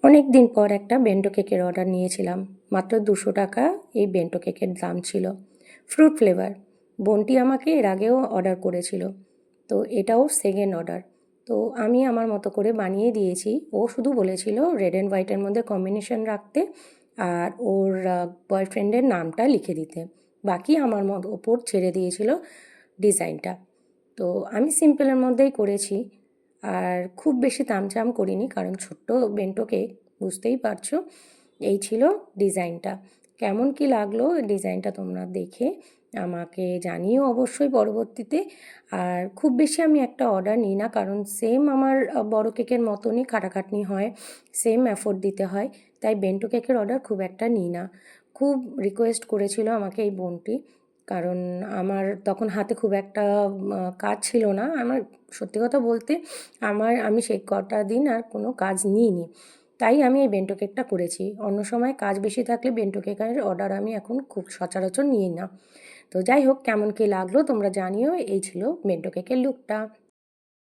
অনেক দিন পর একটা বেন্টো কেকের অর্ডার নিয়েছিলাম। মাত্র 200 টাকা এই বেন্টো কেকের দাম ছিল। Fruit flavour. বোনটি আমাকে এর আগেও অর্ডার করেছিল। তো এটাও সেকেন্ড অর্ডার। তো আমি আমার মতো করে বানিয়ে দিয়েছি। ও শুধু বলেছিল রেড অ্যান্ড হোয়াইটের মধ্যে কম্বিনেশন রাখতে আর ওর বয়ফ্রেন্ডের নামটা লিখে দিতে। বাকি আমার ওপর ছেড়ে দিয়েছিল ডিজাইনটা। তো আমি সিম্পলের মধ্যেই করেছি। আর খুব বেশি তামঝাম করিনি, কারণ ছোট্ট বেন্টো কেক, বুঝতেই পারছো। এই ছিল ডিজাইনটা। কেমন কি লাগলো ডিজাইনটা তোমরা দেখে আমাকে জানিও অবশ্যই পরবর্তীতে। আর খুব বেশি আমি একটা অর্ডার নিই না, কারণ সেম আমার বড় কেকের মতনই খাটাখাটনি হয়, সেম এফোর্ট দিতে হয়। তাই বেন্টো কেকের অর্ডার খুব একটা নিই না। খুব রিকোয়েস্ট করেছিল আমাকে এই বোনটি, কারণ আমার তখন হাতে খুব একটা কাজ ছিল না। আমার সত্যি কথা বলতে আমি সেই কটা দিন আর কোনো কাজ নিইনি। তাই আমি এই বেন্টো কেকটা করেছি। অন্য সময় কাজ বেশি থাকলে বেন্টো কেকের অর্ডার আমি এখন খুব সচরাচর নিই না। তো যাই হোক, কেমন কী লাগলো তোমরা জানিও। এই ছিল বেন্টো কেকের লুকটা।